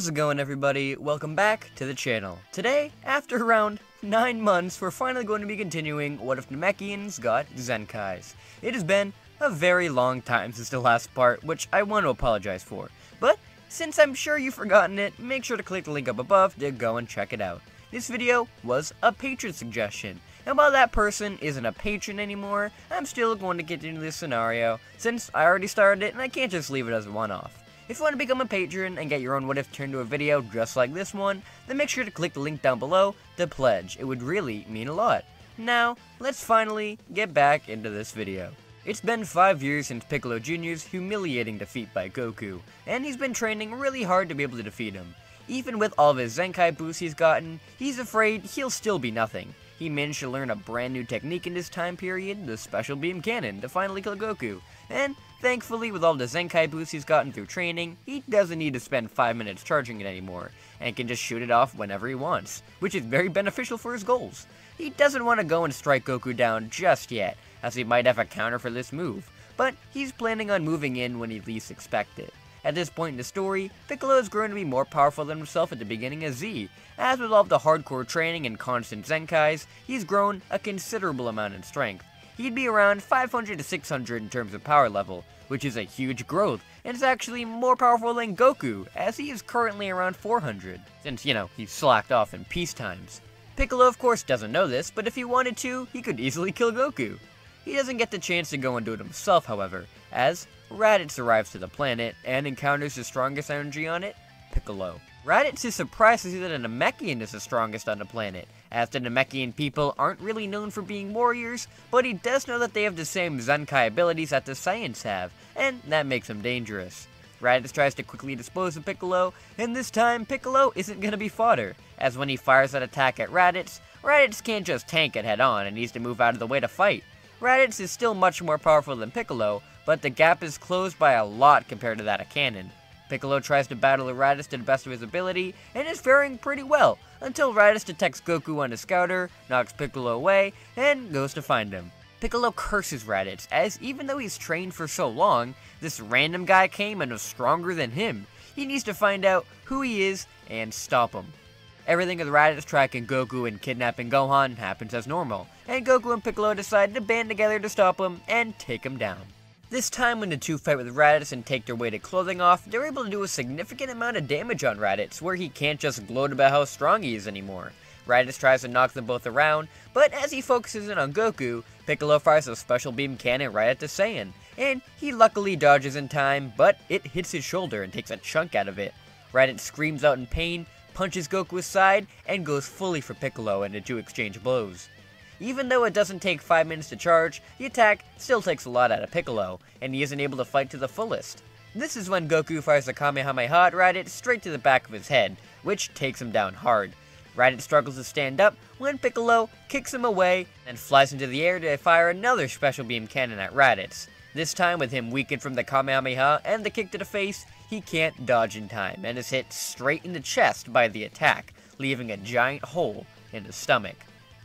How's it going, everybody? Welcome back to the channel. Today, after around 9 months, we're finally going to be continuing What If Namekians Got Zenkais. It has been a very long time since the last part, which I want to apologize for. But, since I'm sure you've forgotten it, make sure to click the link up above to go and check it out. This video was a patron suggestion, and while that person isn't a patron anymore, I'm still going to continue this scenario, since I already started it and I can't just leave it as a one-off. If you want to become a patron and get your own What If turned to a video just like this one, then make sure to click the link down below to pledge. It would really mean a lot. Now, let's finally get back into this video. It's been 5 years since Piccolo Jr.'s humiliating defeat by Goku, and he's been training really hard to be able to defeat him. Even with all of his Zenkai boosts he's gotten, he's afraid he'll still be nothing. He managed to learn a brand new technique in this time period, the Special Beam Cannon, to finally kill Goku. And thankfully, with all the Zenkai boosts he's gotten through training, he doesn't need to spend 5 minutes charging it anymore, and can just shoot it off whenever he wants, which is very beneficial for his goals. He doesn't want to go and strike Goku down just yet, as he might have a counter for this move, but he's planning on moving in when he least expects it. At this point in the story, Piccolo has grown to be more powerful than himself at the beginning of Z. As with all of the hardcore training and constant Zenkais, he's grown a considerable amount in strength. He'd be around 500 to 600 in terms of power level, which is a huge growth, and is actually more powerful than Goku, as he is currently around 400, since, he's slacked off in peace times. Piccolo of course doesn't know this, but if he wanted to, he could easily kill Goku. He doesn't get the chance to go and do it himself, however, as Raditz arrives to the planet and encounters the strongest energy on it, Piccolo. Raditz is surprised to see that a Namekian is the strongest on the planet, as the Namekian people aren't really known for being warriors, but he does know that they have the same Zenkai abilities that the Saiyans have, and that makes them dangerous. Raditz tries to quickly dispose of Piccolo, and this time Piccolo isn't going to be fodder, as when he fires that attack at Raditz, Raditz can't just tank it head on and needs to move out of the way to fight. Raditz is still much more powerful than Piccolo, but the gap is closed by a lot compared to that of Canon. Piccolo tries to battle Raditz to the best of his ability, and is faring pretty well, until Raditz detects Goku on his scouter, knocks Piccolo away, and goes to find him. Piccolo curses Raditz, as even though he's trained for so long, this random guy came and was stronger than him. He needs to find out who he is and stop him. Everything with Raditz tracking Goku and kidnapping Gohan happens as normal, and Goku and Piccolo decide to band together to stop him and take him down. This time when the two fight with Raditz and take their weighted clothing off, they're able to do a significant amount of damage on Raditz, where he can't just gloat about how strong he is anymore. Raditz tries to knock them both around, but as he focuses in on Goku, Piccolo fires a Special Beam Cannon right at the Saiyan, and he luckily dodges in time, but it hits his shoulder and takes a chunk out of it. Raditz screams out in pain, punches Goku aside, and goes fully for Piccolo, and the two exchange blows. Even though it doesn't take 5 minutes to charge, the attack still takes a lot out of Piccolo, and he isn't able to fight to the fullest. This is when Goku fires a Kamehameha at Raditz straight to the back of his head, which takes him down hard. Raditz struggles to stand up when Piccolo kicks him away and flies into the air to fire another Special Beam Cannon at Raditz. This time, with him weakened from the Kamehameha and the kick to the face, he can't dodge in time and is hit straight in the chest by the attack, leaving a giant hole in his stomach.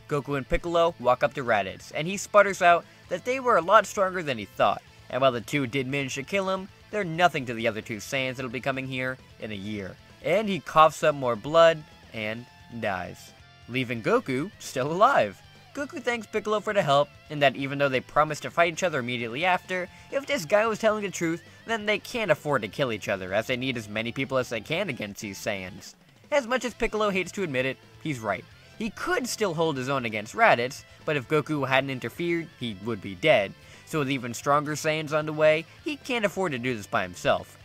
Goku and Piccolo walk up to Raditz, and he sputters out that they were a lot stronger than he thought, and while the two did manage to kill him, they're nothing to the other two Saiyans that'll be coming here in a year. And he coughs up more blood and dies, leaving Goku still alive. Goku thanks Piccolo for the help, and that even though they promised to fight each other immediately after, if this guy was telling the truth, then they can't afford to kill each other, as they need as many people as they can against these Saiyans. As much as Piccolo hates to admit it, he's right. He could still hold his own against Raditz, but if Goku hadn't interfered, he would be dead. So with even stronger Saiyans on the way, he can't afford to do this by himself.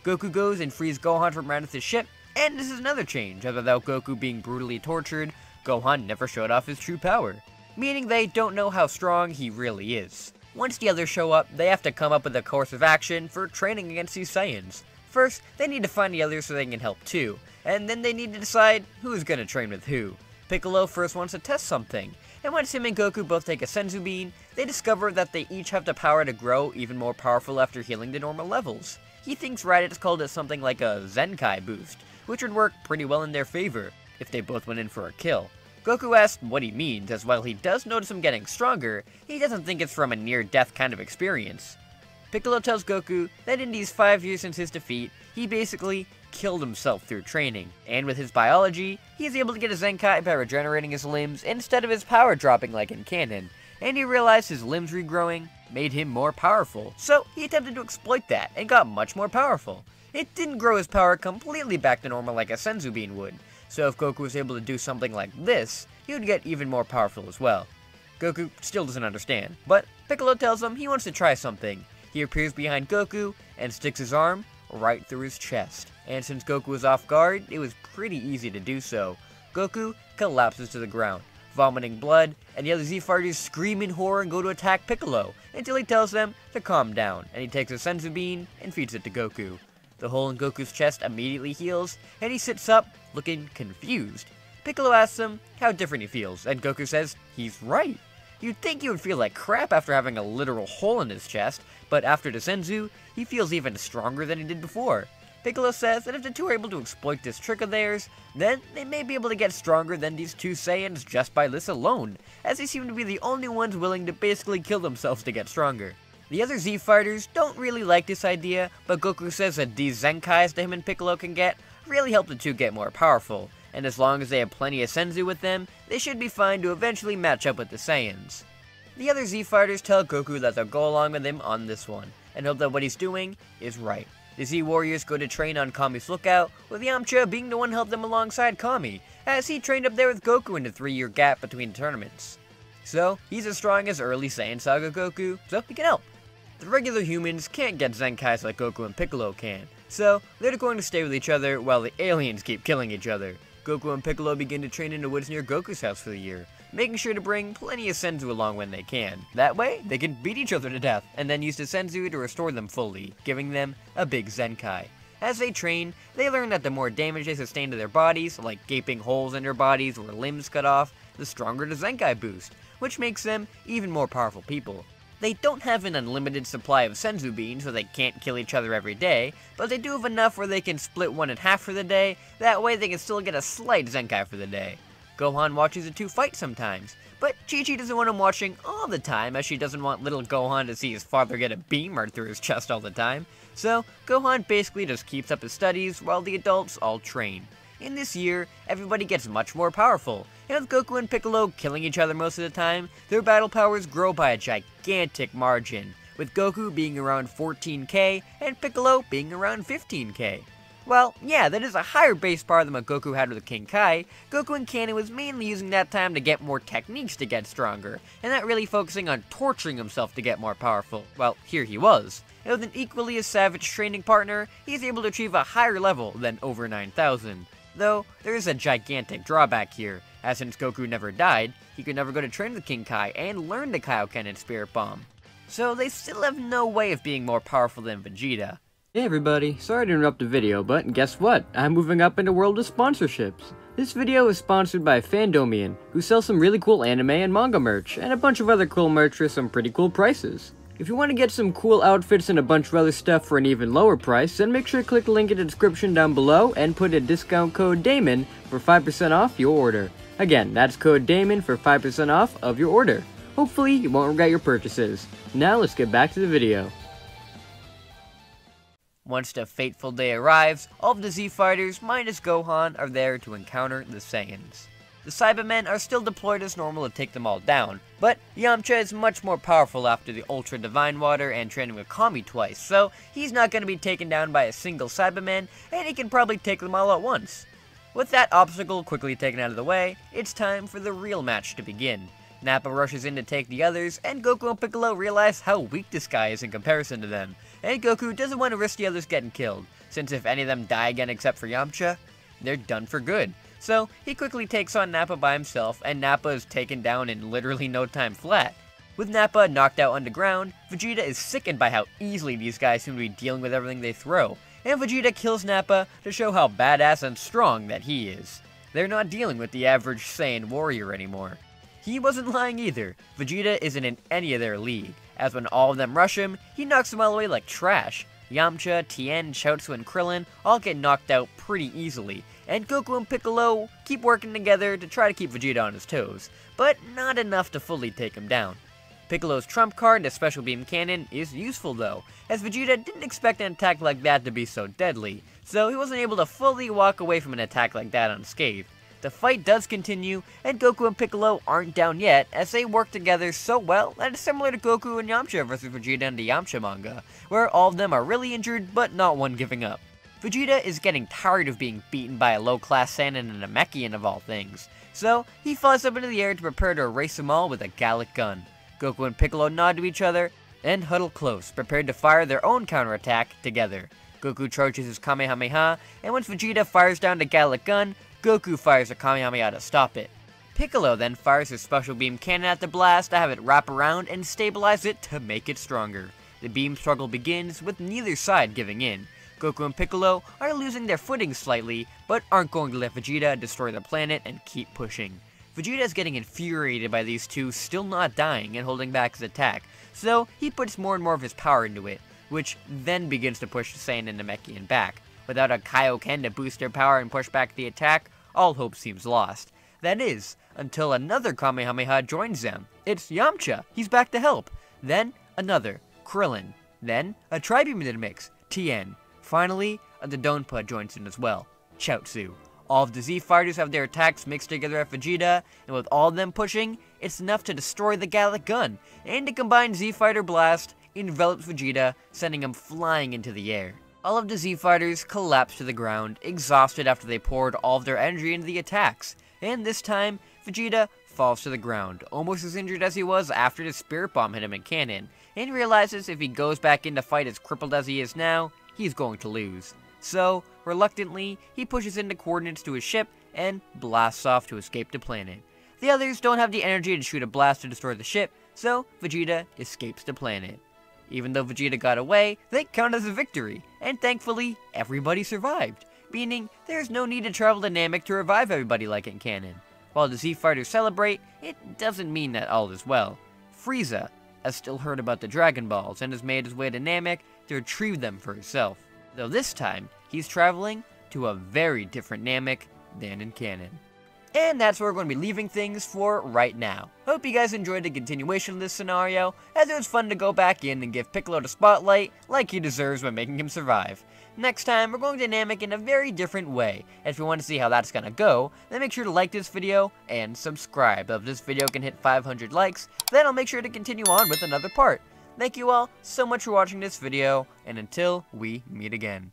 Goku goes and frees Gohan from Raditz's ship, and this is another change, as without Goku being brutally tortured, Gohan never showed off his true power, meaning they don't know how strong he really is. Once the others show up, they have to come up with a course of action for training against these Saiyans. First, they need to find the others so they can help too, and then they need to decide who's gonna train with who. Piccolo first wants to test something, and once him and Goku both take a Senzu Bean, they discover that they each have the power to grow even more powerful after healing to normal levels. He thinks Raditz called it something like a Zenkai boost, which would work pretty well in their favor if they both went in for a kill. Goku asks what he means, as while he does notice him getting stronger, he doesn't think it's from a near-death kind of experience. Piccolo tells Goku that in these 5 years since his defeat, he basically killed himself through training, and with his biology, he is able to get a Zenkai by regenerating his limbs instead of his power dropping like in canon, and he realized his limbs regrowing made him more powerful, so he attempted to exploit that and got much more powerful. It didn't grow his power completely back to normal like a Senzu Bean would, so if Goku was able to do something like this, he would get even more powerful as well. Goku still doesn't understand, but Piccolo tells him he wants to try something. He appears behind Goku and sticks his arm right through his chest. And since Goku was off guard, it was pretty easy to do so. Goku collapses to the ground, vomiting blood, and the other Z-Fighters scream in horror and go to attack Piccolo, until he tells them to calm down, and he takes a Senzu Bean and feeds it to Goku. The hole in Goku's chest immediately heals, and he sits up, looking confused. Piccolo asks him how different he feels, and Goku says he's right. You'd think he would feel like crap after having a literal hole in his chest, but after the Senzu, he feels even stronger than he did before. Piccolo says that if the two are able to exploit this trick of theirs, then they may be able to get stronger than these two Saiyans just by this alone, as they seem to be the only ones willing to basically kill themselves to get stronger. The other Z-Fighters don't really like this idea, but Goku says that these Zenkais that him and Piccolo can get really help the two get more powerful, and as long as they have plenty of Senzu with them, they should be fine to eventually match up with the Saiyans. The other Z-Fighters tell Goku that they'll go along with him on this one, and hope that what he's doing is right. The Z-Warriors go to train on Kami's lookout, with Yamcha being the one to help them alongside Kami, as he trained up there with Goku in the 3-year gap between tournaments. So, he's as strong as early Saiyan Saga Goku, so he can help. The regular humans can't get Zenkais like Goku and Piccolo can, so they're going to stay with each other while the aliens keep killing each other. Goku and Piccolo begin to train in the woods near Goku's house for the year, making sure to bring plenty of Senzu along when they can. That way, they can beat each other to death, and then use the Senzu to restore them fully, giving them a big Zenkai. As they train, they learn that the more damage they sustain to their bodies, like gaping holes in their bodies or limbs cut off, the stronger the Zenkai boost, which makes them even more powerful people. They don't have an unlimited supply of Senzu Beans, so they can't kill each other every day, but they do have enough where they can split one in half for the day, that way they can still get a slight Zenkai for the day. Gohan watches the two fight sometimes, but Chi-Chi doesn't want him watching all the time, as she doesn't want little Gohan to see his father get a beam right through his chest all the time, so Gohan basically just keeps up his studies while the adults all train. In this year, everybody gets much more powerful, and with Goku and Piccolo killing each other most of the time, their battle powers grow by a gigantic margin, with Goku being around 14k and Piccolo being around 15k. Well, yeah, that is a higher base power than what Goku had with King Kai. Goku in canon was mainly using that time to get more techniques to get stronger, and not really focusing on torturing himself to get more powerful. Well, here he was. And with an equally as savage training partner, he's able to achieve a higher level than over 9,000. Though, there is a gigantic drawback here, as since Goku never died, he could never go to train with King Kai and learn the Kaioken and Spirit Bomb. So they still have no way of being more powerful than Vegeta. Hey everybody, sorry to interrupt the video, but guess what? I'm moving up in the world of sponsorships. This video is sponsored by Fanstory, who sells some really cool anime and manga merch, and a bunch of other cool merch for some pretty cool prices. If you want to get some cool outfits and a bunch of other stuff for an even lower price, then make sure to click the link in the description down below and put a discount code DAMON for 5% off your order. Again, that's code DAMON for 5% off of your order. Hopefully, you won't regret your purchases. Now let's get back to the video. Once the fateful day arrives, all of the Z-Fighters, minus Gohan, are there to encounter the Saiyans. The Cybermen are still deployed as normal to take them all down, but Yamcha is much more powerful after the Ultra Divine Water and training with Kami twice, so he's not going to be taken down by a single Cyberman, and he can probably take them all at once. With that obstacle quickly taken out of the way, it's time for the real match to begin. Nappa rushes in to take the others, and Goku and Piccolo realize how weak this guy is in comparison to them, and Goku doesn't want to risk the others getting killed, since if any of them die again except for Yamcha, they're done for good. So, he quickly takes on Nappa by himself, and Nappa is taken down in literally no time flat. With Nappa knocked out underground, Vegeta is sickened by how easily these guys seem to be dealing with everything they throw, and Vegeta kills Nappa to show how badass and strong that he is. They're not dealing with the average Saiyan warrior anymore. He wasn't lying either. Vegeta isn't in any of their league, as when all of them rush him, he knocks them all away like trash. Yamcha, Tien, Chaozu, and Krillin all get knocked out pretty easily, and Goku and Piccolo keep working together to try to keep Vegeta on his toes, but not enough to fully take him down. Piccolo's trump card, the Special Beam Cannon, is useful though, as Vegeta didn't expect an attack like that to be so deadly, so he wasn't able to fully walk away from an attack like that unscathed. The fight does continue, and Goku and Piccolo aren't down yet, as they work together so well that it's similar to Goku and Yamcha versus Vegeta in the Yamcha manga, where all of them are really injured, but not one giving up. Vegeta is getting tired of being beaten by a low-class Saiyan and a Namekian of all things, so he flies up into the air to prepare to erase them all with a Gallic gun. Goku and Piccolo nod to each other and huddle close, prepared to fire their own counterattack together. Goku charges his Kamehameha, and once Vegeta fires down the Gallic gun, Goku fires a Kamehameha to stop it. Piccolo then fires his special beam cannon at the blast to have it wrap around and stabilize it to make it stronger. The beam struggle begins, with neither side giving in. Goku and Piccolo are losing their footing slightly, but aren't going to let Vegeta destroy the planet and keep pushing. Vegeta is getting infuriated by these two still not dying and holding back his attack, so he puts more and more of his power into it, which then begins to push the Saiyan and Namekian back. Without a Kaioken to boost their power and push back the attack, all hope seems lost. That is, until another Kamehameha joins them. It's Yamcha, he's back to help. Then, another, Krillin. Then, a Tri-Beam in the mix, Tien. Finally, a Dodonpa joins in as well, Chaozu. All of the Z fighters have their attacks mixed together at Vegeta, and with all of them pushing, it's enough to destroy the Gallic gun, and a combined Z fighter blast envelops Vegeta, sending him flying into the air. All of the Z fighters collapse to the ground, exhausted after they poured all of their energy into the attacks, and this time, Vegeta falls to the ground, almost as injured as he was after the Spirit Bomb hit him in canon, and realizes if he goes back in to fight as crippled as he is now, he's going to lose. So, reluctantly, he pushes into coordinates to his ship and blasts off to escape the planet. The others don't have the energy to shoot a blast to destroy the ship, so Vegeta escapes the planet. Even though Vegeta got away, they count as a victory, and thankfully, everybody survived, meaning there's no need to travel to Namek to revive everybody like in canon. While the Z fighters celebrate, it doesn't mean that all is well. Frieza has still heard about the Dragon Balls and has made his way to Namek to retrieve them for himself, though this time, he's traveling to a very different Namek than in canon. And that's where we're going to be leaving things for right now. Hope you guys enjoyed the continuation of this scenario, as it was fun to go back in and give Piccolo the spotlight like he deserves by making him survive. Next time, we're going to Namek in a very different way, and if you want to see how that's gonna go, then make sure to like this video and subscribe. If this video can hit 500 likes, then I'll make sure to continue on with another part. Thank you all so much for watching this video, and until we meet again.